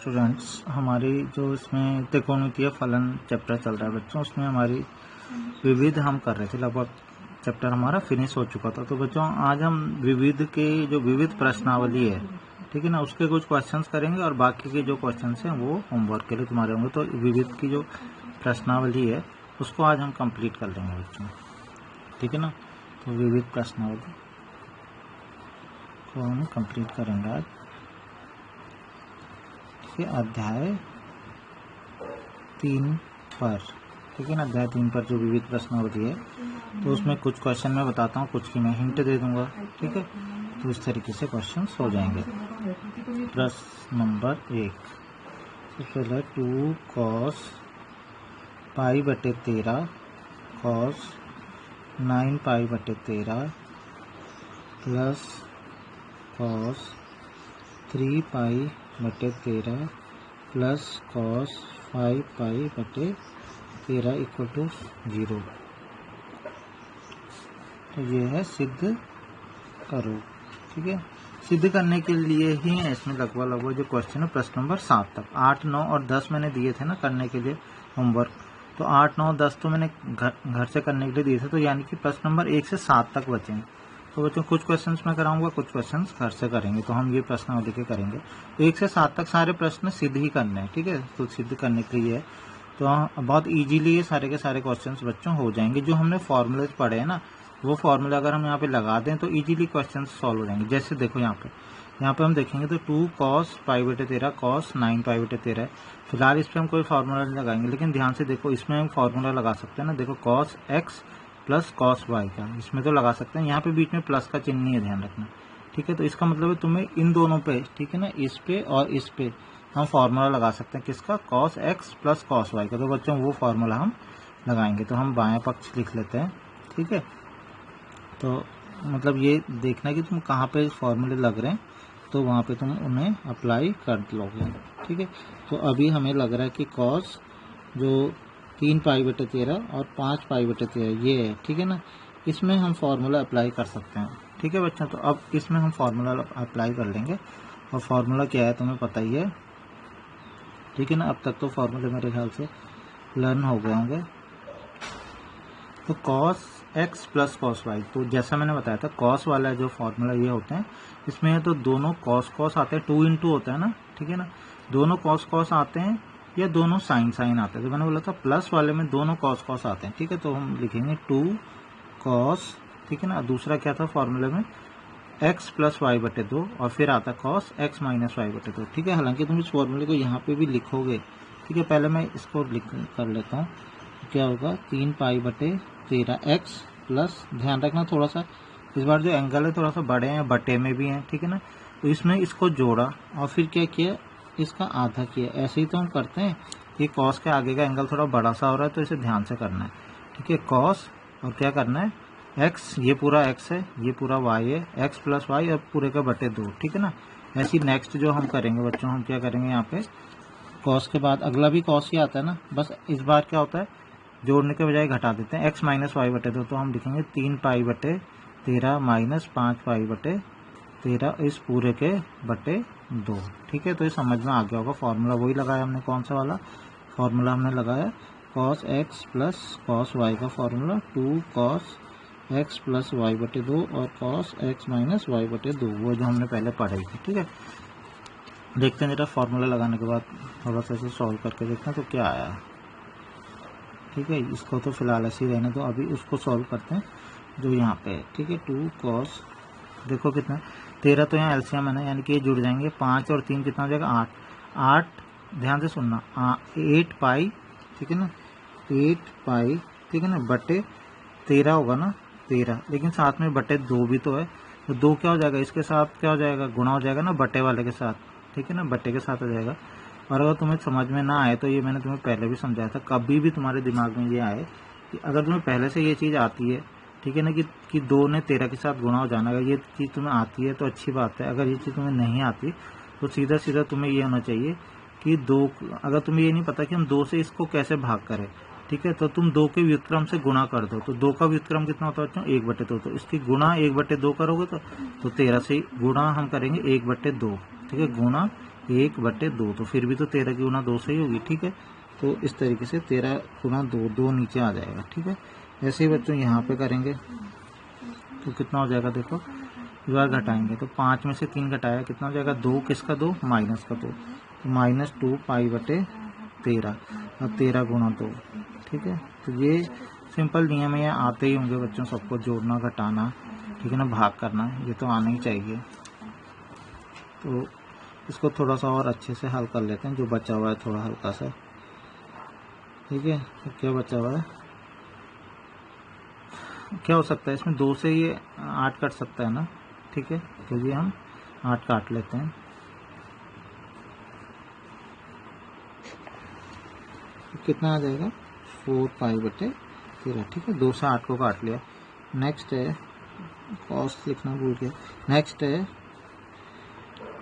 Students, हमारी जो इसमें त्रिकोणमितीय फलन चैप्टर चल रहा है बच्चों, उसमें हमारी विविध हम कर रहे थे। लगभग चैप्टर हमारा फिनिश हो चुका था। तो बच्चों आज हम विविध के जो विविध प्रश्नावली है, ठीक है ना, उसके कुछ क्वेश्चंस करेंगे और बाकी के जो क्वेश्चंस हैं वो होमवर्क के लिए तुम्हारे होंगे। तो विविध की जो प्रश्नावली है उसको आज हम कंप्लीट कर लेंगे बच्चों, ठीक है ना। तो विविध प्रश्नावली को हम कंप्लीट करेंगे आज के अध्याय 3 पर, ठीक है ना। अध्याय 3 पर जो विविध प्रश्नावली है, तो उसमें कुछ क्वेश्चन मैं बताता हूँ, कुछ की मैं हिंट दे दूंगा, ठीक है। तो इस तरीके से क्वेश्चन हो जाएंगे। प्रश्न नंबर 1, सबसे पहले 2 cos π/13 cos 9 π/13 plus cos 3 π/13 plus cos 5 π/13 equal to 0। तो ये है सिद्ध करो, ठीक है। सिद्ध करने के लिए ही है इसमें लगभग जो क्वेश्चन है प्रश्न नंबर 7 तक। 8, 9 और 10 मैंने दिए थे ना करने के लिए होमवर्क। तो 8, 9, 10 तो मैंने घर से करने के लिए दिए थे, तो यानी कि प्रश्न नंबर 1 से 7 तक बचेंगे। तो बच्चों कुछ क्वेश्चंस मैं कराऊंगा, कुछ क्वेश्चंस घर से करेंगे। तो हम ये प्रश्नावली के करेंगे। तो 1 से 7 तक सारे प्रश्न सिद्ध ही करने हैं, ठीक है। तो सिद्ध करने के लिए तो बहुत इजीली ये सारे के सारे क्वेश्चंस बच्चों हो जाएंगे। जो हमने फॉर्मूलेज पढ़े हैं ना, वो फॉर्मूला अगर हम यहाँ पे लगा दें तो इजीली क्वेश्चन सॉल्व हो जाएंगे। जैसे देखो यहाँ पे हम देखेंगे तो 2 cos π/13 cos 9 π/13 है। फिलहाल इस पर हम कोई फार्मूला नहीं लगाएंगे, लेकिन ध्यान से देखो इसमें हम फार्मूला लगा सकते हैं ना। देखो cos x plus cos y का इसमें तो लगा सकते हैं। यहाँ पे बीच में प्लस का चिन्ह नहीं है, ध्यान रखना, ठीक है। तो इसका मतलब है तुम्हें इन दोनों पे, ठीक है ना, इस पे और इस पे हम फार्मूला लगा सकते हैं। किसका? cos x plus cos y का। तो बच्चों वो फार्मूला हम लगाएंगे। तो हम बाएं पक्ष लिख लेते हैं, ठीक है। तो मतलब ये देखना कि तुम कहाँ पे फॉर्मूले लग रहे हैं, तो वहाँ पे तुम उन्हें अप्लाई कर लोगे, ठीक है। तो अभी हमें लग रहा है कि cos जो 3 π/13 और 5 π/13 ये है, ठीक है ना, इसमें हम फार्मूला अप्लाई कर सकते हैं, ठीक है बच्चों। तो अब इसमें हम फार्मूला अप्लाई कर लेंगे। और फार्मूला क्या है तुम्हें पता ही है, ठीक है ना। अब तक तो फार्मूले मेरे ख्याल से लर्न हो गए होंगे। तो cos x plus cos y, तो जैसा मैंने बताया था cos वाला जो फॉर्मूला ये होते हैं, इसमें तो दोनों cos आते हैं, 2 × होता है ना, ठीक है ना। दोनों cos आते हैं या दोनों sin आते हैं। तो मैंने बोला था प्लस वाले में दोनों cos आते हैं, ठीक है। तो हम लिखेंगे 2 cos, ठीक है ना। दूसरा क्या था फॉर्मूले में, x प्लस y/2 और फिर आता cos x माइनस y/2, ठीक है। हालांकि तुम इस फॉर्मूले को यहाँ पे भी लिखोगे, ठीक है। पहले मैं इसको कर लेता हूँ। क्या होगा 3 π/13 x प्लस, ध्यान रखना थोड़ा सा इस बार जो एंगल है थोड़ा सा बड़े हैं, बटे में भी हैं, ठीक है ना। तो इसमें इसको जोड़ा और फिर क्या किया, इसका आधा किया। ऐसे ही तो हम करते हैं। ये cos के आगे का एंगल थोड़ा बड़ा सा हो रहा है, तो इसे ध्यान से करना है, ठीक है। cos और क्या करना है x, ये पूरा x है, ये पूरा y है, x प्लस y और पूरे का बटे 2, ठीक है ना। ऐसे ही नेक्स्ट जो हम करेंगे बच्चों, हम क्या करेंगे यहाँ पे cos के बाद अगला भी cos ही आता है ना, बस इस बार क्या होता है जोड़ने के बजाय घटा देते हैं, x माइनस y/2। तो हम लिखेंगे 3 π/13 माइनस 5 π/13 इस पूरे के बटे 2, ठीक है। तो ये समझ में आ गया होगा। फॉर्मूला वही लगाया हमने, कौन सा वाला फॉर्मूला हमने लगाया, cos x plus cos y का formula, 2 cos x plus y/2 और cos x माइनस y/2, वो जो हमने पहले पढ़ी थी, ठीक है। देखते हैं जरा फॉर्मूला लगाने के बाद थोड़ा सा इसे सॉल्व करके देखते हैं तो क्या आया, ठीक है। इसको तो फिलहाल ऐसे ही रहने दो, अभी उसको सॉल्व करते हैं जो यहाँ पे है, ठीक है। 2 cos, देखो कितना 13, तो यहाँ एलसीएम है ना, यानी कि ये जुड़ जाएंगे। 5 और 3 कितना हो जाएगा 8, ध्यान से सुनना, 8 पाई, ठीक है ना, 8 पाई, ठीक है ना, बटे 13 होगा ना, 13, लेकिन साथ में बटे 2 भी तो है। तो 2 क्या हो जाएगा, इसके साथ क्या हो जाएगा, गुणा हो जाएगा ना बटे वाले के साथ, ठीक है ना, बटे के साथ हो जाएगा। और अगर तुम्हें समझ में ना आए तो ये मैंने तुम्हें पहले भी समझाया था, कभी भी तुम्हारे दिमाग में ये आए कि अगर तुम्हें पहले से ये चीज़ आती है, ठीक है ना, कि 2 ने 13 के साथ गुणा हो जाना, अगर ये चीज़ तुम्हें आती है तो अच्छी बात है। अगर ये चीज़ तुम्हें नहीं आती तो सीधा सीधा तुम्हें ये होना चाहिए कि 2, अगर तुम्हें ये नहीं पता कि हम 2 से इसको कैसे भाग करें, ठीक है, तो तुम 2 के व्युत्क्रम से गुणा कर दो। तो 2 का व्युत्क्रम कितना होता है बच्चों, 1/2। तो इसकी गुणा 1/2 करोगे तो 13 से गुणा हम करेंगे 1/2, ठीक है, गुणा 1/2, तो फिर भी तो 13 की गुना 2 से ही होगी, ठीक है। तो इस तरीके से 13 गुना 2 नीचे आ जाएगा, ठीक है। ऐसे ही बच्चों यहाँ पे करेंगे तो कितना हो जाएगा, देखो एक बार घटाएंगे तो 5 में से 3 घटाया कितना हो जाएगा, 2 किसका 2 माइनस का 2, तो -2 π/13 और 13 गुना 2, ठीक है। तो ये सिंपल नियम है, आते ही होंगे बच्चों सबको, जोड़ना घटाना, ठीक है ना, भाग करना, ये तो आना ही चाहिए। तो इसको थोड़ा सा और अच्छे से हल कर लेते हैं, जो बचा हुआ है थोड़ा हल्का सा, ठीक है। तो क्या बचा हुआ है, क्या हो सकता है इसमें, 2 से ये 8 कट सकता है ना, ठीक है। तो ये हम 8 काट लेते हैं, तो कितना आ जाएगा 4 π/13, ठीक है। 2 से 8 को काट लिया। नेक्स्ट है कॉस, लिखना भूल गया। नेक्स्ट है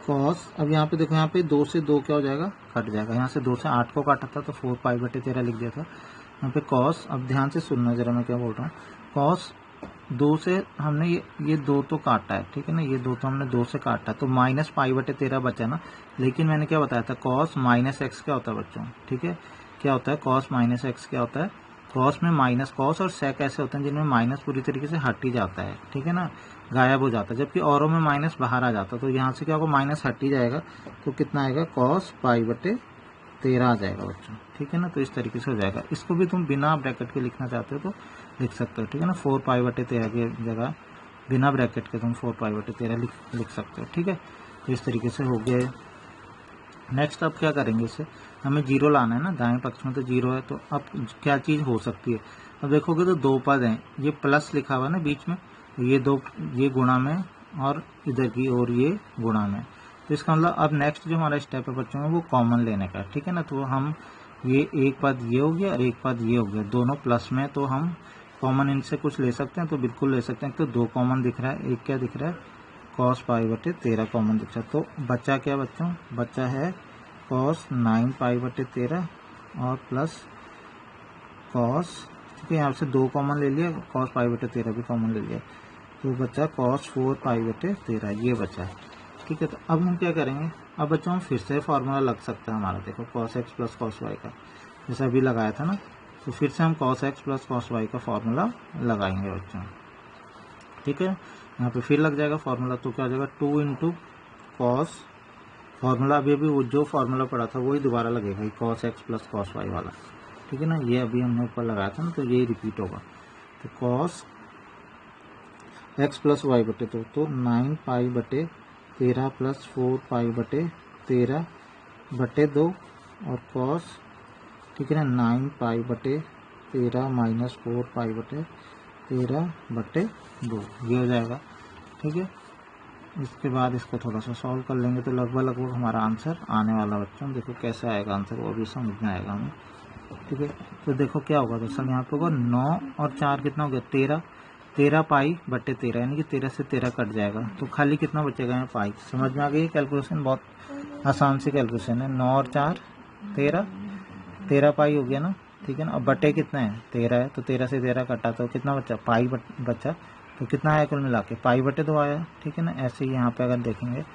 कॉस, अब यहाँ पे देखो, यहाँ पे 2 से 2 क्या हो जाएगा, कट जाएगा। यहाँ से 2 से 8 को काटा था तो 4 π/13 लिख दिया था। यहाँ पे कॉस, अब ध्यान से सुनना जरा मैं क्या बोल रहा हूँ। कॉस 2 से हमने ये 2 तो काटा है, ठीक है ना, ये 2 तो हमने 2 से काटा, तो -π/13 बचा ना। लेकिन मैंने क्या बताया था, कॉस -x क्या होता है बच्चों, ठीक है। क्या होता है कॉस -x, क्या होता है, कॉस में माइनस, कॉस और सेक ऐसे होते हैं जिनमें माइनस पूरी तरीके से हट ही जाता है, ठीक है ना, गायब हो जाता है, जबकि औरों में माइनस बाहर आ जाता है। तो यहाँ से क्या होगा, माइनस हट ही जाएगा, तो कितना आएगा, cos π/13 आ जाएगा बच्चों, ठीक है ना। तो इस तरीके से हो जाएगा। इसको भी तुम बिना ब्रैकेट के लिखना चाहते हो तो लिख सकते हो, ठीक है ना। 4 π/13 की जगह बिना ब्रैकेट के तुम 4 π/13 लिख सकते हो, ठीक है। तो इस तरीके से हो गया। नेक्स्ट अब क्या करेंगे, इसे हमें 0 लाना है ना, दाएं पक्ष में तो 0 है, तो अब क्या चीज़ हो सकती है, अब देखोगे तो 2 पद हैं, ये प्लस लिखा हुआ है ना बीच में, ये 2 ये गुणा में और इधर की और ये गुणा में, तो इसका मतलब अब नेक्स्ट जो हमारा स्टेप है बच्चों में वो कॉमन लेने का, ठीक है ना। तो हम ये एक पद ये हो गया और एक पद ये हो गया, दोनों प्लस में, तो हम कॉमन इनसे कुछ ले सकते हैं, तो बिल्कुल ले सकते हैं। तो 2 कॉमन दिख रहा है, एक क्या दिख रहा है, cos π/13 कॉमन दिख रहा है। तो बचा क्या बच्चों, बचा है cos 9 π/13 और प्लस cos, ठीक है, यहाँ से 2 कॉमन ले लिया, cos π/13 भी कॉमन ले लिया, तो बचा cos 4 π/13, ये बचा है, ठीक है। तो अब हम क्या करेंगे, अब बच्चों हम फिर से फार्मूला लग सकता है हमारा, देखो cos x plus cos y का, जैसा अभी लगाया था ना, तो फिर से हम cos x plus cos y का फार्मूला लगाएंगे बच्चों, ठीक है। यहाँ पे फिर लग जाएगा फार्मूला, तो क्या हो जाएगा 2 × cos, फार्मूला अभी वो जो फार्मूला पड़ा था वही दोबारा लगेगा, cos x plus cos y वाला, ठीक है ना, ये अभी हमने ऊपर लगाया था ना, तो ये रिपीट होगा। तो cos x प्लस y/2, तो 9 π/13 प्लस 4 π/13/2 और cos, ठीक है ना, 9 π/13 माइनस 4 π/13/2, ये हो जाएगा, ठीक है। इसके बाद इसको थोड़ा सा सॉल्व कर लेंगे तो लगभग हमारा आंसर आने वाला बच्चों, देखो कैसे आएगा आंसर, वो भी समझ में आएगा हमें, ठीक है। तो देखो क्या होगा दरअसल, यहाँ पे होगा 9 और 4 कितना हो गया 13, 13 π/13, यानी कि 13 से 13 कट जाएगा, तो खाली कितना बचेगा यहाँ पाई। समझ में आ गई कैलकुलेशन, बहुत आसान सी कैलकुलेशन है। 9 और 4 13 पाई हो गया ना, ठीक है ना। अब बटे कितना है 13 है, तो 13 से 13 कटा तो कितना बचा, पाई बचा, तो कितना आया कुल मिला के, π/2 आया, ठीक है ना। ऐसे ही यहाँ पे अगर देखेंगे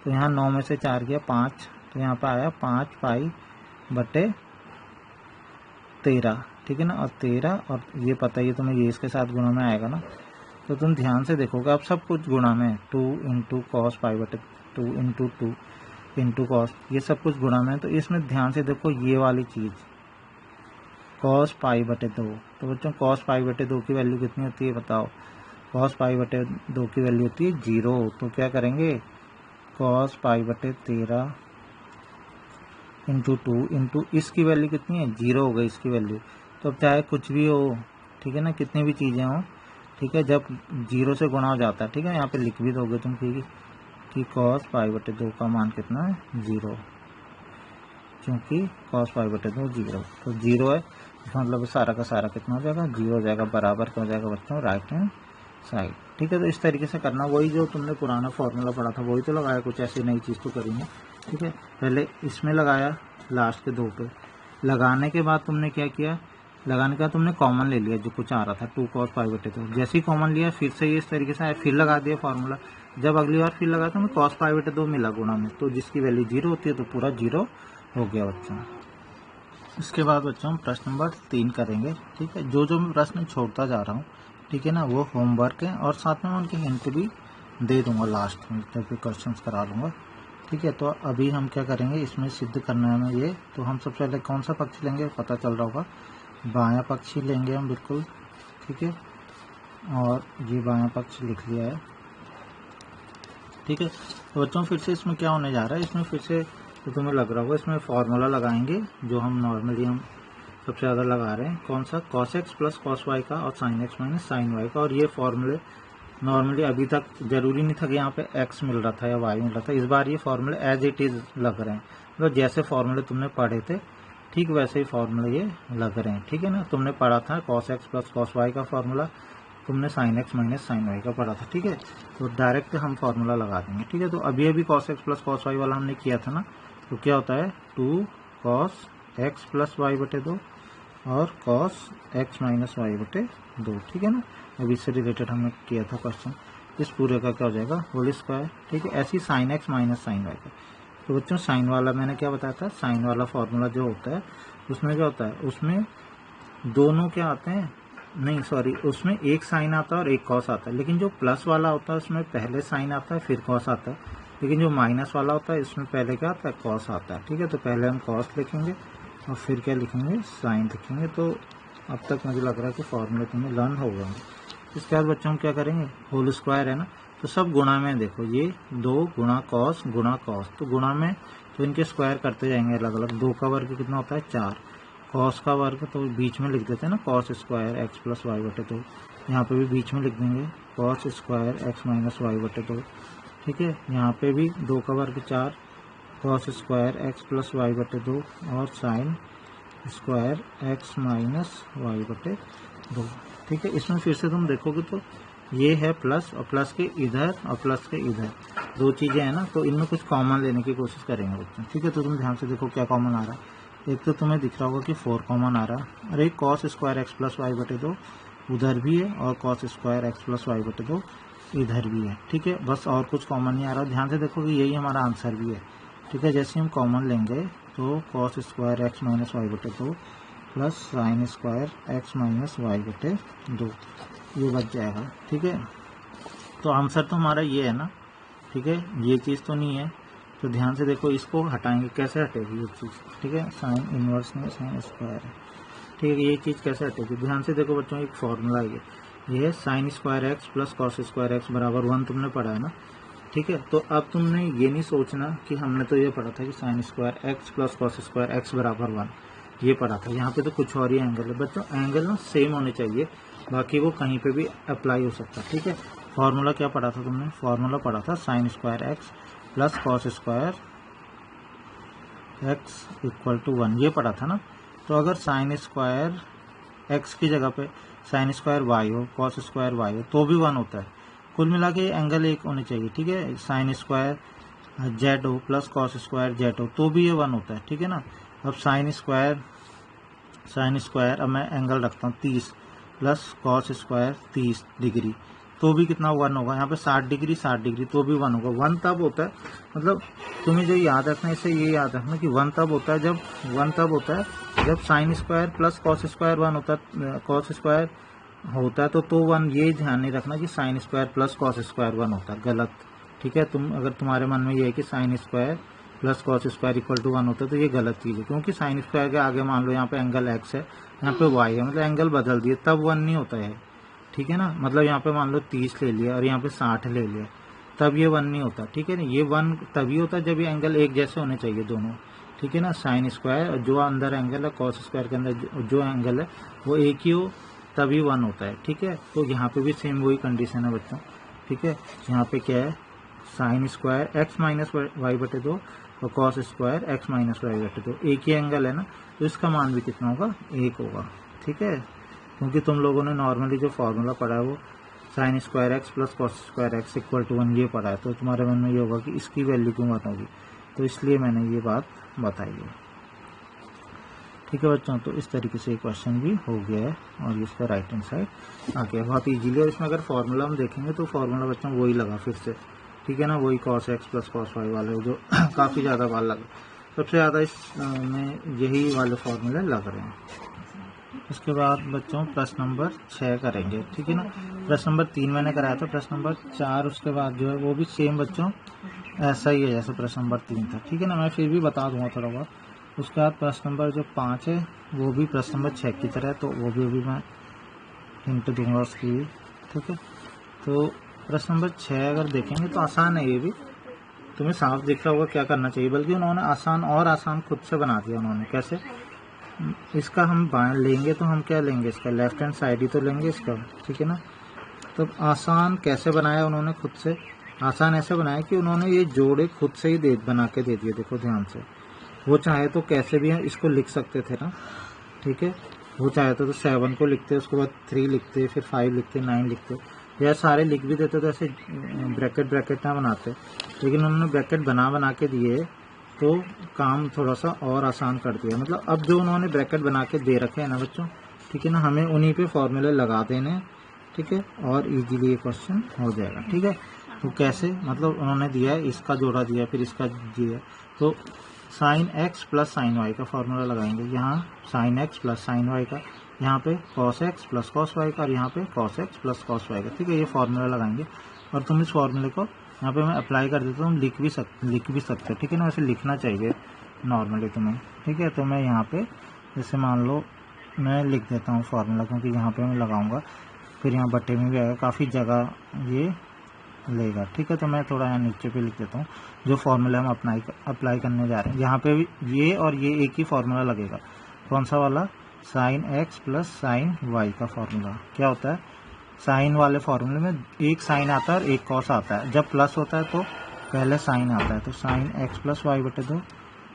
तो यहाँ 9 में से 4 गया 5, तो यहाँ पे आया 5 π/13, ठीक है ना। और 13 और ये पता ही तुम्हें, ये इसके साथ गुणा में आएगा ना, तो तुम ध्यान से देखोगे अब सब कुछ गुणा में, 2 × cos π/2 × 2 × cos, ये सब कुछ गुणा में, तो इसमें ध्यान से देखो ये वाली चीज़ cos π/2, तो बच्चों cos π/2 की वैल्यू कितनी होती है बताओ, cos π/2 की वैल्यू होती है 0, तो क्या करेंगे cos π/13 × 2 × इसकी वैल्यू कितनी है 0 हो गई इसकी वैल्यू, तो अब चाहे कुछ भी हो, ठीक है ना, कितनी भी चीज़ें हो, ठीक है, जब 0 से गुणा हो जाता है, ठीक है, यहाँ पे लिख भी दोगे तुम कि cos π/2 का मान कितना है 0, क्योंकि cos π/2 0, तो 0 है, इसका मतलब सारा का सारा कितना हो जाएगा 0 हो जाएगा, बराबर क्या हो जाएगा बच्चों राइट हैंड साइड, ठीक है। तो इस तरीके से करना, वही जो तुमने पुराना फॉर्मूला पढ़ा था वही तो लगाया, कुछ ऐसी नई चीज़ तो करी है, ठीक है। पहले इसमें लगाया लास्ट के 2 पे, लगाने के बाद तुमने क्या किया, लगाने का तुमने कॉमन ले लिया जो कुछ आ रहा था 2 cos π/2, जैसे ही कॉमन लिया फिर से ये इस तरीके से आया, फिर लगा दिया फार्मूला, जब अगली बार फिर लगा तो मैं cos पाई बटे 2 मिला गुणा में, तो जिसकी वैल्यू 0 होती है तो पूरा 0 हो गया बच्चों। इसके बाद बच्चों हम प्रश्न नंबर 3 करेंगे। ठीक है, जो मैं प्रश्न छोड़ता जा रहा हूँ, ठीक है ना, वो होमवर्क है और साथ में मैं उनके हिंट भी दे दूंगा लास्ट में जब भी क्वेश्चन करा दूंगा। ठीक है, तो अभी हम क्या करेंगे, इसमें सिद्ध करना है हमें ये, तो हम सबसे पहले कौन सा पक्ष लेंगे पता चल रहा होगा, बायां पक्ष ही लेंगे हम बिल्कुल। ठीक है, और ये बायां पक्ष लिख लिया है। ठीक है, तो बच्चों फिर से इसमें क्या होने जा रहा है, इसमें फिर से तो तुम्हें लग रहा होगा इसमें फॉर्मूला लगाएंगे जो हम नॉर्मली हम सबसे ज़्यादा लगा रहे हैं, कौन सा, cos x plus cos y का और sin x minus sin y का। और ये फॉर्मूले नॉर्मली अभी तक जरूरी नहीं था कि यहाँ पे x मिल रहा था या y मिल रहा था, इस बार ये फॉर्मूले एज इट इज़ लग रहे हैं, मतलब जैसे फॉर्मूले तुमने पढ़े थे ठीक वैसे ही फॉर्मूले ये लग रहे हैं। ठीक है ना, तुमने पढ़ा था cos x plus cos y का फॉर्मूला, तुमने sin x minus sin y का पढ़ा था। ठीक है, तो डायरेक्ट हम फॉर्मूला लगा देंगे। ठीक है, तो अभी cos x plus cos y वाला हमने किया था ना, तो क्या होता है 2 cos x प्लस y बटे 2 और cos x माइनस y बटे 2। ठीक है ना, अभी इससे रिलेटेड हमने किया था क्वेश्चन, इस पूरे का क्या हो जाएगा होल स्क्वायर। ठीक है, ऐसी sin x minus sin y का। तो बच्चों साइन वाला मैंने क्या बताया था, साइन वाला फॉर्मूला जो होता है उसमें क्या होता है, उसमें दोनों क्या आते हैं, नहीं सॉरी, उसमें एक साइन आता है और एक कॉस आता है, लेकिन जो प्लस वाला होता है उसमें पहले साइन आता है फिर कॉस आता है, लेकिन जो माइनस वाला होता है इसमें पहले क्या आता है, कॉस आता है। ठीक है, तो पहले हम कॉस लिखेंगे और फिर क्या लिखेंगे, साइन लिखेंगे। तो अब तक मुझे लग रहा है कि फॉर्मूले तुम्हें लर्न हो गए। इसके बाद बच्चों हम क्या करेंगे, होल स्क्वायर है ना, तो सब गुणा में, देखो ये 2 गुणा कॉस, तो गुणा में तो इनके स्क्वायर करते जाएंगे अलग अलग। 2 का वर्ग कितना होता है 4, कॉस का वर्ग तो बीच में लिख देते हैं ना, cos square x plus y बटे 2, यहाँ पे भी बीच में लिख देंगे cos square x minus y बटे 2। ठीक है, यहाँ पे भी 2 का वर्ग 4, cos square x plus y बटे 2 और sine square x minus y बटे 2। ठीक है, इसमें फिर से तुम देखोगे तो ये है प्लस, और प्लस के इधर और प्लस के इधर दो चीज़ें हैं ना, तो इनमें कुछ कॉमन लेने की कोशिश करेंगे बच्चों। ठीक है, तो तुम ध्यान से देखो क्या कॉमन आ रहा है। एक तो तुम्हें दिख रहा होगा कि 4 कॉमन आ रहा है, और एक cos square x plus y बटे 2 उधर भी है और cos square x plus y बटे 2 इधर भी है। ठीक है, बस और कुछ कॉमन नहीं आ रहा। ध्यान से देखो कि यही हमारा आंसर भी है। ठीक है, जैसे हम कॉमन लेंगे तो cos square x minus y बटे 2 plus sine square x minus y बटे 2 ये बच जाएगा। ठीक है, तो आंसर तो हमारा ये है ना। ठीक है, ये चीज़ तो नहीं है, तो ध्यान से देखो, इसको हटाएंगे, कैसे हटेगी ये चीज़। ठीक है, साइन इनवर्स में साइन स्क्वायर है। ठीक है, ये चीज़ कैसे हटेगी, ध्यान से देखो बच्चों, एक फॉर्मूला ये है sine square x plus cos square x बराबर 1 तुमने पढ़ा है ना। ठीक है, तो अब तुमने ये नहीं सोचना कि हमने तो ये पढ़ा था कि sine square x plus cos square x बराबर 1 ये पढ़ा था। यहाँ पे तो कुछ और ही एंगल है बच्चों, एंगल ना सेम होने चाहिए, बाकी वो कहीं पे भी अप्लाई हो सकता है। ठीक है, फॉर्मूला क्या पढ़ा था तुमने, फॉर्मूला पढ़ा था sine square x plus cos square x equal to 1 ये पढ़ा था ना। तो अगर साइन स्क्वायर एक्स की जगह पे साइन स्क्वायर वाई हो, कॉस स्क्वायर वाई हो, तो भी 1 होता है। कुल मिला के एंगल एक होने चाहिए। ठीक है, साइन स्क्वायर जेड हो प्लस कॉस स्क्वायर जेड हो तो भी ये 1 होता है। ठीक है ना, अब साइन स्क्वायर अब मैं एंगल रखता हूँ 30 प्लस कॉस स्क्वायर 30 डिग्री तो भी कितना 1 होगा। यहाँ पे 60 डिग्री तो भी 1 होगा। 1 तब होता है, मतलब तुम्हें जो याद रखना है इसे ये याद रखना कि 1 तब होता है जब sign square plus cos square 1 होता है, कॉस स्क्वायर होता है तो 1 ये ध्यान नहीं रखना कि sine square plus cos square 1 होता है, गलत। ठीक है, अगर तुम्हारे मन में ये है कि sine square plus cos square equal to 1 होता है तो ये गलत चीज़ है, क्योंकि साइन स्क्वायर के आगे मान लो यहाँ पे एंगल एक्स है, यहाँ पे वाई है, मतलब एंगल बदल दिए तब 1 नहीं होता है। ठीक है ना, मतलब यहाँ पे मान लो 30 ले लिया और यहाँ पे 60 ले लिया तब ये 1 नहीं होता। ठीक है ना, ये 1 तभी होता है जब ये एंगल एक जैसे होने चाहिए दोनों। ठीक है ना, साइन स्क्वायर और जो अंदर एंगल है कॉस स्क्वायर के अंदर जो एंगल है वो एक ही हो तभी 1 होता है। ठीक है, तो यहाँ पे भी सेम वही कंडीशन है बच्चों। ठीक है, यहाँ पे क्या है, sine square x minus y बटे 2 और cos square x minus y बटे 2 एक ही एंगल है ना, तो इसका मान भी कितना होगा 1 होगा। ठीक है, क्योंकि तुम लोगों ने नॉर्मली जो फॉर्मूला पढ़ा है वो sine square x plus cos square x equal to 1 ये पढ़ा है, तो तुम्हारे मन में ये होगा कि इसकी वैल्यू क्यों बताओगी, तो इसलिए मैंने ये बात बताई है। ठीक है बच्चों, तो इस तरीके से क्वेश्चन भी हो गया है और इसका राइट हैंड साइड आ गया बहुत इजीली। और इसमें अगर फॉर्मूला हम देखेंगे तो फॉर्मूला बच्चों वही लगा फिर से ठीक है ना, वही cos x plus cos y वाले जो काफ़ी ज़्यादा बार लग, सबसे ज़्यादा इसमें यही वाले फॉर्मूले लग रहे हैं। उसके बाद बच्चों प्रश्न नंबर 6 करेंगे, ठीक है ना। प्रश्न नंबर 3 मैंने कराया था, प्रश्न नंबर 4 उसके बाद जो है वो भी सेम बच्चों ऐसा ही है जैसे प्रश्न नंबर 3 था, ठीक है ना। मैं फिर भी बता दूंगा थोड़ा बहुत। उसके बाद प्रश्न नंबर जो 5 है वो भी प्रश्न नंबर 6 की तरह है, तो वो भी अभी मैं हिंट दूंगा उसकी भी, ठीक है। तो प्रश्न नंबर 6 अगर देखेंगे तो आसान है, ये भी तुम्हें साफ दिख रहा होगा क्या करना चाहिए, बल्कि उन्होंने आसान और आसान खुद से बना दिया उन्होंने। कैसे, इसका हम बाएं लेंगे तो हम क्या लेंगे, इसका लेफ्ट हैंड साइड ही तो लेंगे इसका, ठीक है ना। तो आसान कैसे बनाया उन्होंने खुद से, आसान ऐसे बनाया कि उन्होंने ये जोड़े खुद से ही बना के दे दिए। देखो ध्यान से, वो चाहे तो कैसे भी इसको लिख सकते थे ना, ठीक है। वो चाहे तो 7 को लिखते, उसके बाद 3 लिखते, फिर 5 लिखते, 9 लिखते, या सारे लिख भी देते तो ऐसे ब्रैकेट ना बनाते, लेकिन उन्होंने ब्रैकेट बना के दिए तो काम थोड़ा सा और आसान कर दिया। मतलब अब जो उन्होंने ब्रैकेट बना के दे रखे हैं ना बच्चों, ठीक है ना, हमें उन्हीं पे फॉर्मूले लगा देने हैं, ठीक है, और इजीली ये क्वेश्चन हो जाएगा, ठीक है। तो कैसे, मतलब उन्होंने दिया है, इसका जोड़ा दिया है, फिर इसका दिया है, तो sine x plus sine y का फॉर्मूला लगाएंगे। यहाँ sine x plus sine y का, यहाँ पे cos x plus cos y का, और यहाँ पे cos x plus cos y का, ठीक है। ये फॉर्मूला लगाएंगे और तुम इस फॉर्मूले को यहाँ पे मैं अप्लाई कर देता हूँ, लिख भी सकते हो, ठीक है ना। वैसे लिखना चाहिए नॉर्मली तुम्हें, ठीक है। तो मैं यहाँ पे जैसे मान लो मैं लिख देता हूँ फार्मूला, क्योंकि यहाँ पे मैं लगाऊंगा, फिर यहाँ बट्टे में भी आएगा, काफ़ी जगह ये लेगा, ठीक है। तो मैं थोड़ा यहाँ नीचे पे लिख देता हूँ जो फार्मूला हम अप्लाई करने जा रहे हैं। यहाँ पे भी ये और ये एक ही फार्मूला लगेगा, कौन सा वाला, sine x plus sine y का फार्मूला। क्या होता है, साइन वाले फार्मूले में एक साइन आता है और एक कॉस आता है। जब प्लस होता है तो पहले साइन आता है, तो साइन एक्स प्लस वाई बटे 2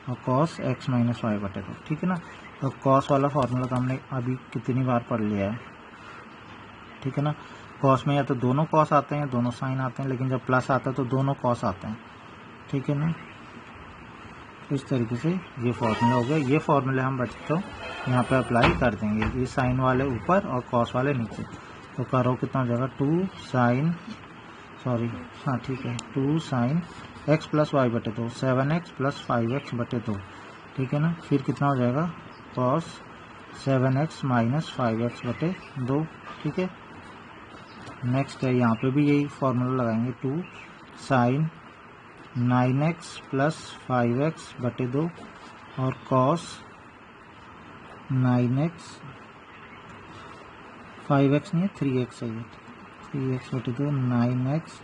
और कॉस एक्स माइनस वाई बटे 2, ठीक है ना। तो कॉस वाला फार्मूला तो हमने अभी कितनी बार पढ़ लिया है, ठीक है ना। कॉस में या तो दोनों कॉस आते हैं, दोनों साइन आते हैं, लेकिन जब प्लस आता है तो दोनों कॉस आते हैं, ठीक है ना। इस तरीके से ये फार्मूला हो गया। ये फार्मूले हम बच्चों यहाँ पे अप्लाई कर देंगे, ये साइन वाले ऊपर और कॉस वाले नीचे। तो करो कितना हो जाएगा, 2 साइन एक्स प्लस वाई बटे 2, 7x प्लस 5x बटे 2, ठीक है ना। फिर कितना हो जाएगा, कॉस 7x माइनस 5x बटे 2, ठीक है। नेक्स्ट है, यहाँ पे भी यही फॉर्मूला लगाएंगे, 2 साइन 9x प्लस 5x बटे 2 और कॉस 9x 5x नहीं है 3x है, ये 3x बटे 2, 9x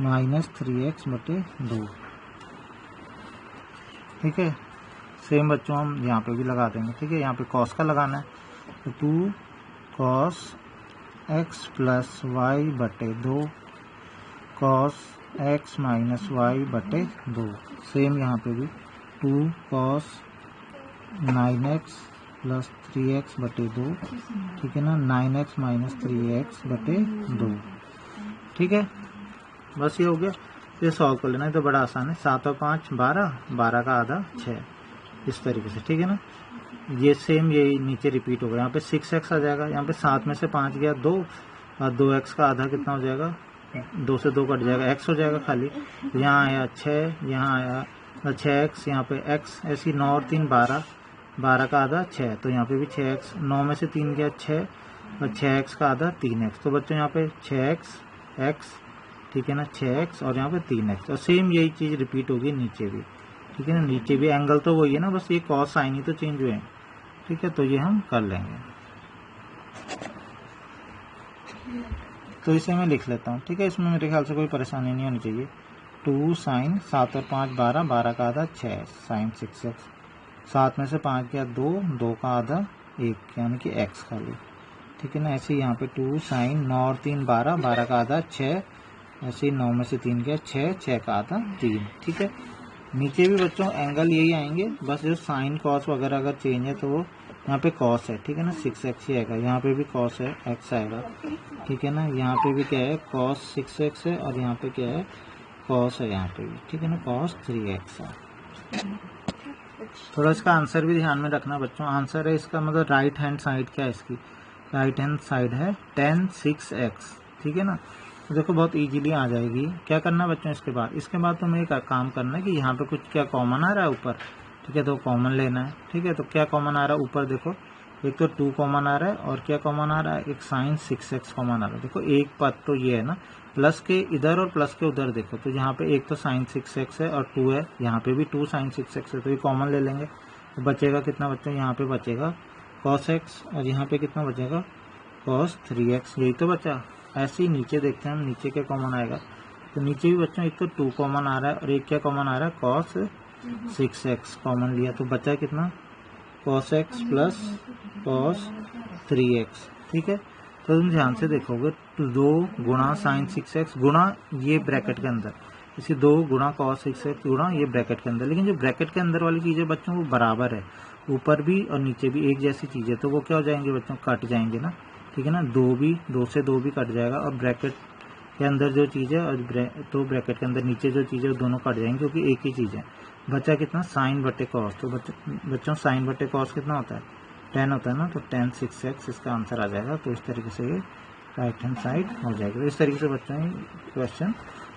माइनस 3x बटे 2, ठीक है। सेम बच्चों हम यहाँ पे भी लगा देंगे, ठीक है। यहाँ पे कॉस का लगाना है, तो 2 कॉस x प्लस वाई बटे 2 कॉस x माइनस वाई बटे 2। सेम यहाँ पे भी 2 कॉस 9x प्लस 3x बटे 2, ठीक है ना, 9x माइनस 3x बटे 2, ठीक है। बस ये हो गया, ये सॉल्व कर लेना है, तो बड़ा आसान है। 7 और 5 12, 12 का आधा 6, इस तरीके से, ठीक है ना। ये सेम यही नीचे रिपीट होगा, यहाँ पे 6x आ जाएगा, यहाँ पे 7 में से 5 गया 2 और 2x का आधा कितना हो जाएगा, 2 से 2 कट जाएगा, x हो जाएगा खाली। यहाँ आया 6, यहाँ आया 6x, यहाँ पे x, ऐसी 9 और 3 12, 12 का आधा 6, तो यहाँ पे भी 6x, 9 में से 3 गया 6 और 6x का आधा 3x। तो बच्चों यहाँ पे 6x x, ठीक है ना, 6x और यहाँ पे 3x, और सेम यही चीज़ रिपीट होगी नीचे भी, ठीक है ना। नीचे भी एंगल तो वही है ना, बस ये कॉस साइन ही तो चेंज हुए हैं, ठीक है। तो ये हम कर लेंगे, तो इसे मैं लिख लेता हूँ, ठीक है। इसमें मेरे ख्याल से कोई परेशानी नहीं होनी चाहिए। 2 साइन 7 और 5 12, 12 का आधा 6 साइन 6x, 7 में से 5 गया 2, 2 का आधा 1 यानी कि x खाली, ठीक है ना। ऐसे ही यहाँ पे 2 साइन 9 और 3 12, 12 का आधा 6, ऐसे ही 9 में से 3 गया 6, 6 का आधा 3, ठीक है। नीचे भी बच्चों एंगल यही आएंगे, बस जो साइन कॉस वगैरह अगर चेंज है तो वो यहाँ पे कॉस है, ठीक है ना, 6x ही आएगा। यहाँ पे भी कॉस है, x आएगा, ठीक है ना। यहाँ पे भी क्या है, कॉस 6x है, और यहाँ पे क्या है, कॉस है यहाँ पे भी, ठीक है ना, कॉस 3x है। थोड़ा इसका आंसर भी ध्यान में रखना बच्चों। आंसर है इसका मतलब राइट हैंड साइड क्या है, इसकी राइट हैंड साइड है tan 6x, ठीक है ना। तो देखो बहुत इजीली आ जाएगी। क्या करना है बच्चों, इसके बाद तुम्हें एक काम करना है कि यहाँ पे कुछ क्या कॉमन आ रहा है ऊपर, ठीक है, तो कॉमन लेना है। ठीक है, तो क्या कॉमन आ रहा है ऊपर, देखो एक तो 2 कॉमन आ रहा है और क्या कॉमन आ रहा है, एक साइन 6x कॉमन आ रहा है। देखो एक पद तो ये है ना, प्लस के इधर और प्लस के उधर देखो, तो यहाँ पे एक तो साइन 6x है और 2 है, यहाँ पे भी 2 साइन 6x है, तो ये कॉमन ले लेंगे। तो बचेगा कितना बच्चों, यहाँ पे बचेगा cos x और यहाँ पे कितना बचेगा cos 3x, यही तो बचा। ऐसे ही नीचे देखते हैं हम, नीचे क्या कॉमन आएगा, तो नीचे भी बच्चों एक तो 2 कॉमन आ रहा है और एक क्या कॉमन आ रहा है cos 6x कॉमन लिया, तो बचा कितना cos x plus cos 3x। ठीक है, तो तुम ध्यान से देखोगे तो 2 गुणा साइन 6x गुणा ये ब्रैकेट के अंदर, इसे 2 गुणा cos 6x गुणा ये ब्रैकेट के अंदर, लेकिन जो ब्रैकेट के अंदर वाली चीज़ें बच्चों वो बराबर है, ऊपर भी और नीचे भी एक जैसी चीज़ है, तो वो क्या हो जाएंगे बच्चों, कट जाएंगे ना। ठीक है ना, 2 से 2 भी कट जाएगा और ब्रैकेट के अंदर जो चीज़ है और तो ब्रैकेट के अंदर नीचे जो चीज़ है वो दोनों कट जाएंगे क्योंकि एक ही चीज़ है। बचा कितना, साइन बटे कॉस, तो बच्चों साइन बटे कॉस कितना होता है, 10 होता है ना, तो 10 6x इसका आंसर आ जाएगा। तो इस तरीके से ये राइट हैंड साइड हो जाएगी। तो इस तरीके से बच्चों ये क्वेश्चन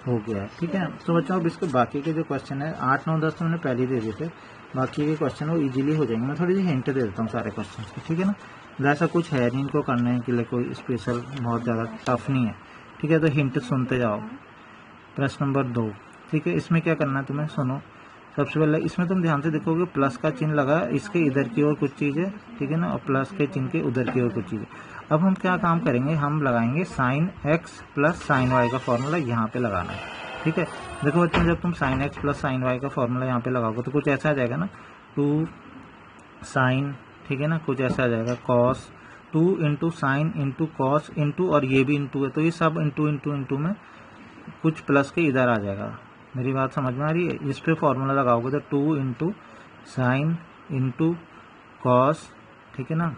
हो गया है। ठीक है, तो बच्चों अब इसके बाकी के जो क्वेश्चन है 8 9 10 तो मैंने पहले ही दे दिए थे, बाकी के क्वेश्चन वो इजीली हो जाएंगे। मैं थोड़ी सी हिंट दे देता हूँ सारे क्वेश्चन की, ठीक है ना, ऐसा कुछ है नहीं इनको करने के लिए कोई स्पेशल बहुत ज़्यादा टफ नहीं है। ठीक है, तो हिंट सुनते जाओ। प्रश्न नंबर 2, ठीक है, इसमें क्या करना है तुम्हें, सुनो। सबसे पहले इसमें तुम ध्यान से देखोगे प्लस का चिन्ह लगा, इसके इधर की ओर कुछ चीज़ है, ठीक है ना, और प्लस के चिन्ह के उधर की ओर कुछ चीज़ है। अब हम क्या काम करेंगे, हम लगाएंगे sine x plus sine y का फॉर्मूला यहाँ पे लगाना है। ठीक है, देखो बच्चों जब तुम sine x plus sine y का फॉर्मूला यहाँ पे लगाओगे तो कुछ ऐसा आ जाएगा ना, 2 साइन, ठीक है ना, कुछ ऐसा आ जाएगा cos, 2 into sine into cos into, और ये भी इंटू है, तो ये सब इंटू इंटू इंटू में कुछ प्लस के इधर आ जाएगा। मेरी बात समझ में आ रही है, इस पे फॉर्मूला लगाओगे तो 2 इंटू साइन इंटू कॉस, ठीक है ना,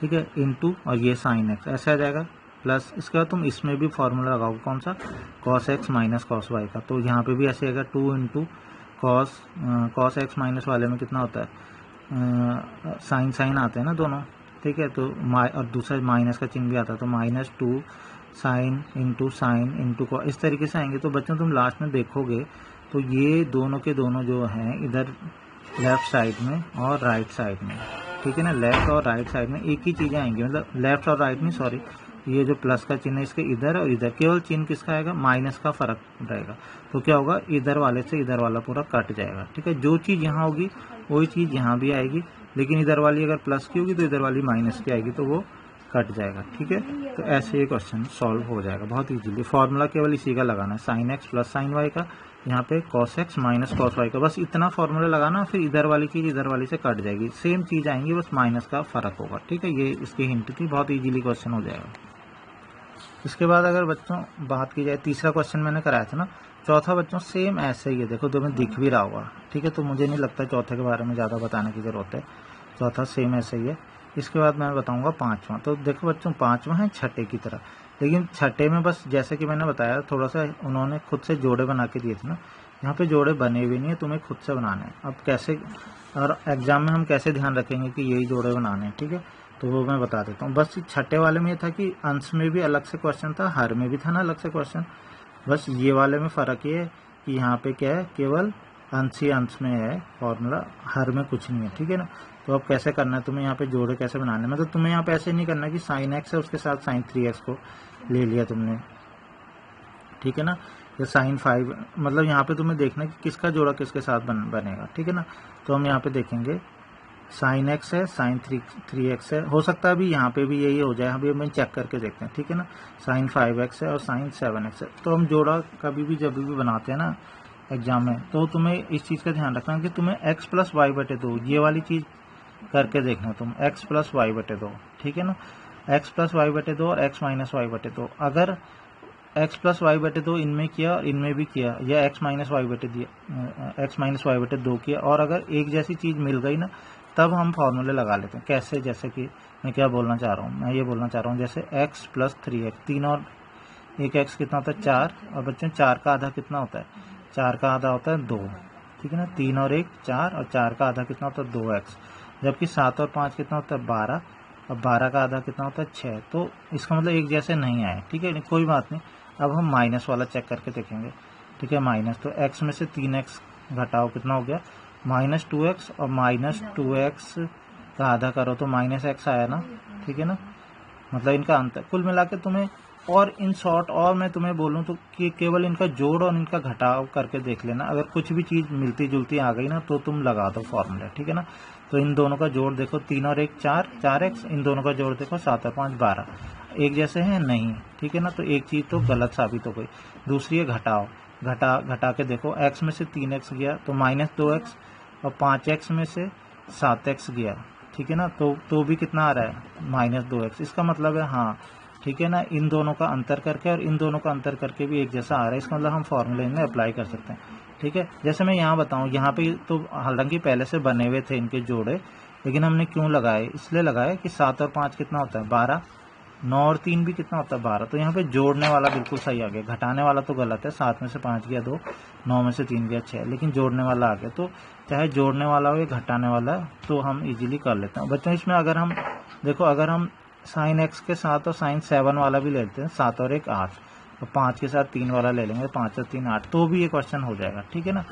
ठीक है, इंटू और ये साइन x ऐसे आ जाएगा, प्लस इसके बाद तुम इसमें भी फॉर्मूला लगाओगे कौन सा, cos x minus cos y का, तो यहाँ पे भी ऐसे आएगा 2 इंटू cos x माइनस वाले में कितना होता है, साइन आते हैं ना दोनों, ठीक है, तो और दूसरा माइनस का चिन्ह भी आता है, तो -2 साइन इंटू इस तरीके से आएंगे। तो बच्चों तुम लास्ट में देखोगे तो ये दोनों के दोनों जो हैं इधर लेफ्ट साइड में और राइट साइड में, ठीक है ना, लेफ्ट और राइट साइड में एक ही चीज़ें आएंगी, मतलब लेफ्ट और राइट में, सॉरी, ये जो प्लस का चिन्ह है इसके इधर और इधर, केवल चिन्ह किसका आएगा, माइनस का फर्क रहेगा, तो क्या होगा, इधर वाले से इधर वाला पूरा कट जाएगा। ठीक है, जो चीज़ यहाँ होगी वही चीज़ यहाँ भी आएगी, लेकिन इधर वाली अगर प्लस की होगी तो इधर वाली माइनस की आएगी, तो वो कट जाएगा। ठीक है, तो ऐसे ये क्वेश्चन सॉल्व हो जाएगा बहुत इजीली। फॉर्मूला केवल इसी का लगाना है, sine x plus sine y का, यहाँ पे cos x minus cos y का, बस इतना फॉर्मूला लगाना, फिर इधर वाली चीज़ इधर वाली से कट जाएगी, सेम चीज़ आएंगी, बस माइनस का फर्क होगा। ठीक है, ये इसकी हिंट थी, बहुत इजीली क्वेश्चन हो जाएगा। इसके बाद अगर बच्चों बात की जाए, तीसरा क्वेश्चन मैंने कराया था ना, चौथा बच्चों सेम ऐसे ही है, देखो तुम्हें दिख भी रहा होगा। ठीक है, तो मुझे नहीं लगता चौथे के बारे में ज़्यादा बताने की ज़रूरत है, चौथा सेम ऐसे ही है। इसके बाद मैं बताऊंगा पांचवा। तो देखो बच्चों पांचवा है छठे की तरह, लेकिन छठे में बस जैसे कि मैंने बताया थोड़ा सा उन्होंने खुद से जोड़े बना के दिए थे ना, यहाँ पे जोड़े बने हुए नहीं है, तुम्हें खुद से बनाने हैं। अब कैसे और एग्जाम में हम कैसे ध्यान रखेंगे कि यही जोड़े बनाने हैं, ठीक है, तो वो मैं बता देता हूँ। बस छठे वाले में ये था कि अंश में भी अलग से क्वेश्चन था, हर में भी था ना अलग से क्वेश्चन, बस ये वाले में फ़र्क ये है कि यहाँ पे क्या है, केवल अंश ही अंश में है फॉर्मूला, हर में कुछ नहीं है। ठीक है ना, तो अब कैसे करना है तुम्हें, यहाँ पे जोड़े कैसे बनाने, मतलब तुम्हें यहाँ पे ऐसे नहीं करना कि साइन x है उसके साथ साइन 3x को ले लिया तुमने, ठीक है ना, या साइन 5, मतलब यहाँ पे तुम्हें देखना कि किसका जोड़ा किसके साथ बनेगा। ठीक है ना, तो हम यहाँ पे देखेंगे साइन x है, साइन 3x है, हो सकता है अभी यहाँ पे भी यही हो जाए, अभी हम चेक करके देखते हैं। ठीक है ना, साइन 5x है और साइन 7x है, तो हम जोड़ा कभी भी जब भी बनाते हैं ना एग्जाम में, तो तुम्हें इस चीज़ का ध्यान रखना कि तुम्हें x प्लस वाई बटे 2 ये वाली चीज़ करके देखना तुम, x प्लस वाई बटे 2, ठीक है ना, x प्लस वाई बटे 2 और x माइनस वाई बटे 2, अगर x प्लस वाई बटे 2 इनमें किया और इनमें भी किया, या x माइनस वाई बटे 2 किया, और अगर एक जैसी चीज़ मिल गई ना, तब हम फॉर्मूले लगा लेते हैं। कैसे, जैसे कि मैं क्या बोलना चाह रहा हूँ, मैं ये बोलना चाह रहा हूँ जैसे x प्लस 3x, 3 और 1x कितना होता है 4, और बच्चों 4 का आधा कितना होता है, 4 का आधा होता है 2, ठीक है ना, 3 और 1 4, और 4 का आधा कितना होता है 2x, जबकि 7 और 5 कितना होता है 12, अब 12 का आधा कितना होता है 6, तो इसका मतलब एक जैसे नहीं आए, ठीक है, कोई बात नहीं। अब हम माइनस वाला चेक करके देखेंगे, ठीक है, माइनस, तो x में से 3x घटाओ कितना हो गया -2x, और -2x का आधा करो तो -x आया ना, ठीक है ना, मतलब इनका अंतर कुल मिला के तुम्हें, और इन शॉर्ट और मैं तुम्हें बोलूँ तो कि केवल इनका जोड़ और इनका घटाव करके देख लेना, अगर कुछ भी चीज़ मिलती जुलती आ गई ना तो तुम लगा दो फॉर्मूला, ठीक है ना। तो इन दोनों का जोड़ देखो 3 और 1 4, 4x, इन दोनों का जोड़ देखो 7 और 5 12, एक जैसे हैं नहीं, ठीक है ना, तो एक चीज़ तो गलत साबित हो गई। दूसरी है घटाओ, घटा के देखो, x में से 3x गया तो -2x, और 5x में से 7x गया, ठीक है ना, तो भी कितना आ रहा है -2x, इसका मतलब है हाँ, ठीक है ना, इन दोनों का अंतर करके और इन दोनों का अंतर करके भी एक जैसा आ रहा है, इसका मतलब हम फॉर्मूले इनमें अप्लाई कर सकते हैं, ठीक है। जैसे मैं यहाँ बताऊँ, यहाँ पे तो हालांकि पहले से बने हुए थे इनके जोड़े, लेकिन हमने क्यों लगाए, इसलिए लगाए कि 7 और 5 कितना होता है 12, 9 और 3 भी कितना होता है 12, तो यहाँ पे जोड़ने वाला बिल्कुल सही आ गया, घटाने वाला तो गलत है, 7 में से 5 गया 2, 9 में से 3 गया 6, लेकिन जोड़ने वाला आ गया, तो चाहे जोड़ने वाला हो या घटाने वाला तो हम इजीली कर लेते हैं बच्चों। इसमें अगर हम देखो, अगर हम साइन x के साथ और साइन 7 वाला भी लेते हैं, 7 और 1 8, और 5 के साथ 3 वाला ले लेंगे, 5 और 3 8, तो भी ये क्वेश्चन हो जाएगा, ठीक है ना।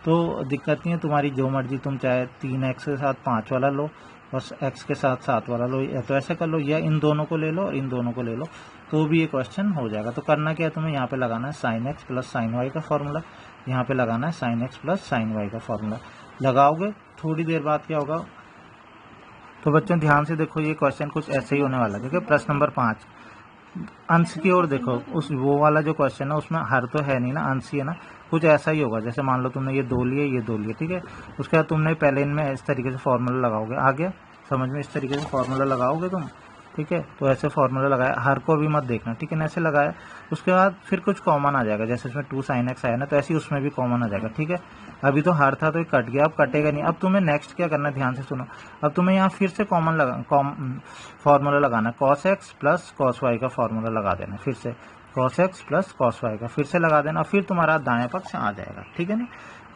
तो दिक्कत नहीं है, तुम्हारी जो मर्जी, तुम चाहे 3x के साथ 5 वाला लो और x के साथ 7 वाला लो, या तो ऐसा कर लो, या इन दोनों को ले लो और इन दोनों को ले लो, तो भी ये क्वेश्चन हो जाएगा। तो करना क्या है, तुम्हें यहाँ पे लगाना है sin x plus sin y का फॉर्मूला, यहाँ पे लगाना है sin x plus sin y का फॉर्मूला, लगाओगे थोड़ी देर बाद क्या होगा। तो बच्चों ध्यान से देखो, ये क्वेश्चन कुछ ऐसे ही होने वाला है। देखिए प्रश्न नंबर 5, अंश की ओर देखो, उस वो वाला जो क्वेश्चन है उसमें हर तो है नहीं ना, अंश ही है ना, कुछ ऐसा ही होगा। जैसे मान लो तुमने ये 2 लिए, ये 2 लिए, ठीक है, उसके बाद तुमने पहले इनमें इस तरीके से फॉर्मूला लगाओगे, आ गया समझ में, इस तरीके से फॉर्मूला लगाओगे तुम, ठीक है। तो ऐसे फॉर्मूला लगाया, हर को भी मत देखना, ठीक है ना, ऐसे लगाया, उसके बाद फिर कुछ कॉमन आ जाएगा, जैसे इसमें 2 sin x आया ना, तो ऐसे ही उसमें भी कॉमन आ जाएगा, ठीक है। अभी तो हर था तो ये कट गया, अब कटेगा नहीं। अब तुम्हें नेक्स्ट क्या करना है, ध्यान से सुनो, अब तुम्हें यहाँ फिर से फॉर्मूला लगाना, cos x plus cos y का फॉर्मूला लगा देना, फिर से cos x plus cos y का फिर से लगा देना, फिर तुम्हारा दाएं पक्ष आ जाएगा, ठीक है ना।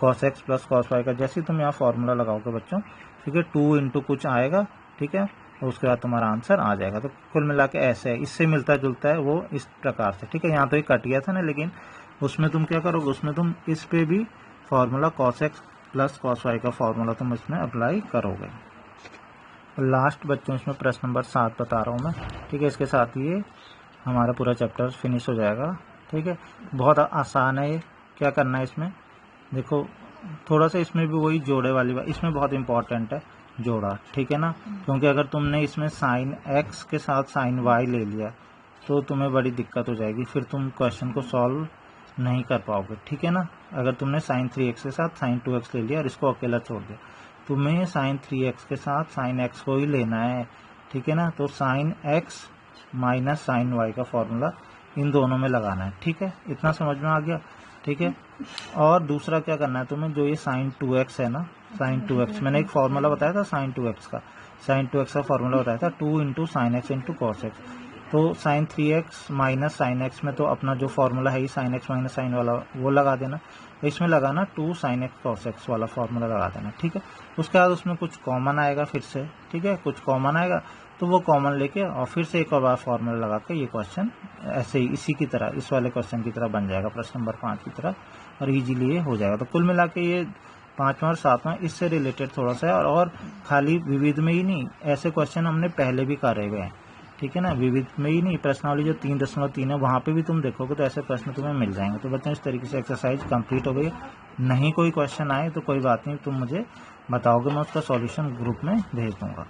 cos x plus cos y का जैसे ही तुम यहाँ फॉर्मूला लगाओगे बच्चों, ठीक है, 2 इंटू कुछ आएगा, ठीक है, और उसके बाद तुम्हारा आंसर आ जाएगा। तो कुल मिला के ऐसे है, इससे मिलता जुलता है वो इस प्रकार से, ठीक है। यहाँ तो ये कट गया था ना, लेकिन उसमें तुम क्या करोगे, उसमें तुम इस पे भी formula cos x plus cos y का फॉर्मूला तुम इसमें अप्लाई करोगे। लास्ट बच्चों इसमें प्रश्न नंबर 7 बता रहा हूँ मैं, ठीक है, इसके साथ ये हमारा पूरा चैप्टर फिनिश हो जाएगा, ठीक है। बहुत आसान है ये, क्या करना है इसमें देखो, थोड़ा सा इसमें भी वही जोड़े वाली बात, इसमें बहुत इंपॉर्टेंट है जोड़ा, ठीक है ना, क्योंकि अगर तुमने इसमें साइन x के साथ साइन y ले लिया तो तुम्हें बड़ी दिक्कत हो जाएगी, फिर तुम क्वेश्चन को सॉल्व नहीं कर पाओगे, ठीक है ना। अगर तुमने साइन 3x के साथ साइन 2x ले लिया और इसको अकेला छोड़ दिया, तुम्हें साइन 3x के साथ साइन x को ही लेना है, ठीक है ना। तो sine x minus sine y का फॉर्मूला इन दोनों में लगाना है, ठीक है, इतना समझ में आ गया, ठीक है। और दूसरा क्या करना है तुम्हें, जो ये साइन 2x है ना, साइन 2x मैंने एक फॉर्मूला बताया था साइन 2x का, साइन 2x का फॉर्मूला बताया था 2 into sine x into cos x. तो sine 3x minus sine x में तो अपना जो फॉर्मूला है साइन एक्स माइनस साइन वाला वो लगा देना, इसमें लगाना 2 साइन एक्स कॉस एक्स वाला फॉर्मूला लगा देना, ठीक है। उसके बाद उसमें कुछ कॉमन आएगा फिर से, ठीक है, कुछ कॉमन आएगा तो वो कॉमन लेके और फिर से एक और बार फॉर्मूला लगा के ये क्वेश्चन ऐसे ही इसी की तरह, इस वाले क्वेश्चन की तरह बन जाएगा, प्रश्न नंबर 5 की तरह, और इजीली ये हो जाएगा। तो कुल मिला के ये 5वां और 7वां इससे रिलेटेड थोड़ा सा है, और खाली विविध में ही नहीं, ऐसे क्वेश्चन हमने पहले भी करे हुए हैं, ठीक है ना। विविध में ही नहीं, प्रश्नावली जो 3.3 है वहाँ पे भी तुम देखोगे तो ऐसे प्रश्न तुम्हें मिल जाएंगे। तो बच्चों इस तरीके से एक्सरसाइज कंप्लीट हो गई। नहीं कोई क्वेश्चन आए तो कोई बात नहीं, तुम मुझे बताओगे, मैं उसका सॉल्यूशन ग्रुप में भेज दूंगा।